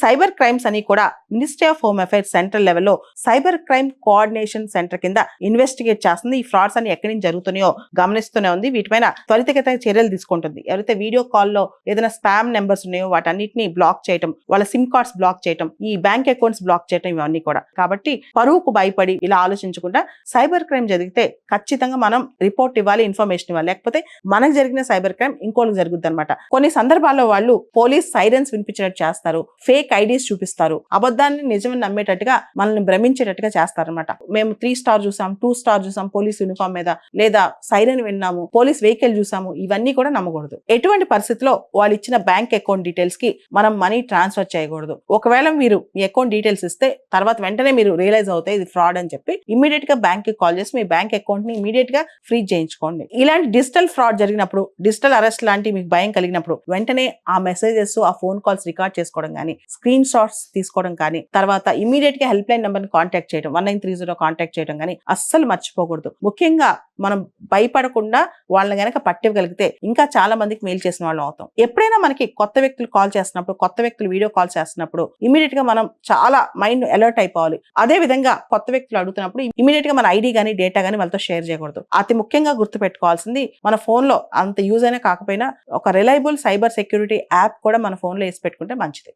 Cyber crimes అని కూడా ministry of home affairs central లెవెల్లో సైబర్ క్రైమ్ కోఆర్డినేషన్ సెంటర్ కింద ఇన్వెస్టిగేట్ చేస్తుంది. ఈ ఫ్రాడ్స్ అన్ని ఎక్కడి నుంచి జరుగుతున్నాయో గమనిస్తూనే ఉంది. వీటిపైన త్వరితగత చర్యలు తీసుకుంటుంది. ఎవరైతే వీడియో కాల్లో ఏదైనా స్పామ్ నెంబర్స్ ఉన్నాయో వాటన్నిటిని బ్లాక్ చేయటం, వాళ్ళ సిమ్ కార్డ్స్ బ్లాక్ చేయటం, ఈ బ్యాంక్ అకౌంట్స్ బ్లాక్ చేయటం, ఇవన్నీ కూడా. కాబట్టి పరువుకు భయపడి ఇలా ఆలోచించకుండా సైబర్ క్రైమ్ జరిగితే ఖచ్చితంగా మనం రిపోర్ట్ ఇవ్వాలి, ఇన్ఫర్మేషన్ ఇవ్వాలి. లేకపోతే మనకు జరిగిన సైబర్ క్రైమ్ ఇంకోళ్ళకి జరుగుద్ది అనమాట. కొన్ని సందర్భాల్లో వాళ్ళు పోలీస్ సైరన్స్ వినిపించినట్టు చేస్తారు, ఫేక్ ఐడీస్ చూపిస్తారు, అబద్ధాన్ని నిజమని నమ్మేటట్టుగా మనల్ని భ్రమించేటట్టుగా చేస్తారనమాట. మేము 3 స్టార్ చూసాం, 2 స్టార్ చూసాం పోలీస్ యూనిఫామ్ మీద, లేదా సైరన్ విన్నాము, పోలీస్ వెహికల్ చూసాము, ఇవన్నీ కూడా నమ్మకూడదు. ఎటువంటి పరిస్థితిలో వాళ్ళు ఇచ్చిన బ్యాంక్ అకౌంట్ డీటెయిల్స్ కి మనం మనీ ట్రాన్స్ఫర్ చేయకూడదు. ఒకవేళ మీరు మీ అకౌంట్ డీటెయిల్స్ ఇస్తే తర్వాత వెంటనే మీరు రియలైజ్ అవుతాయి ఇది ఫ్రాడ్ అని చెప్పి ఇమీడియట్ గా బ్యాంక్ కి కాల్ చేసి మీ బ్యాంక్ అకౌంట్ ని ఇమీడియట్ గా ఫ్రీజ్ చేయించుకోండి. ఇలాంటి డిజిటల్ ఫ్రాడ్ జరిగినప్పుడు, డిజిటల్ అరెస్ట్ లాంటి మీకు భయం కలిగినప్పుడు వెంటనే ఆ మెసేజెస్, ఆ ఫోన్ కాల్స్ రికార్డ్ చేసుకోవడం కానీ, స్క్రీన్ షాట్స్ తీసుకోవడం కానీ, తర్వాత ఇమీడియట్ గా హెల్ప్ లైన్ నెంబర్ ని కాంటాక్ట్ చేయడం, 1930 కాంటాక్ట్ చేయడం కానీ అస్సలు మర్చిపోకూడదు. ముఖ్యంగా మనం భయపడకుండా వాళ్ళని గనక పట్టివ్వగలిగితే ఇంకా చాలా మందికి మెయిల్ చేసిన వాళ్ళు అవుతాం. ఎప్పుడైనా మనకి కొత్త వ్యక్తులు కాల్ చేస్తున్నప్పుడు, కొత్త వ్యక్తులు వీడియో కాల్ చేస్తున్నప్పుడు ఇమీడియట్ గా మనం చాలా మైండ్ అలర్ట్ అయిపోవాలి. అదే విధంగా కొత్త వ్యక్తులు అడుగుతున్నప్పుడు ఇమీడియట్ గా మన ఐడి గానీ డేటా గానీ వాళ్ళతో షేర్ చేయకూడదు. అతి ముఖ్యంగా గుర్తు పెట్టుకోవాల్సింది, మన ఫోన్ లో అంత యూజ్ అయినా కాకపోయినా ఒక రిలయబుల్ సైబర్ సెక్యూరిటీ యాప్ కూడా మన ఫోన్ లో వేసి పెట్టుకుంటే మంచిది.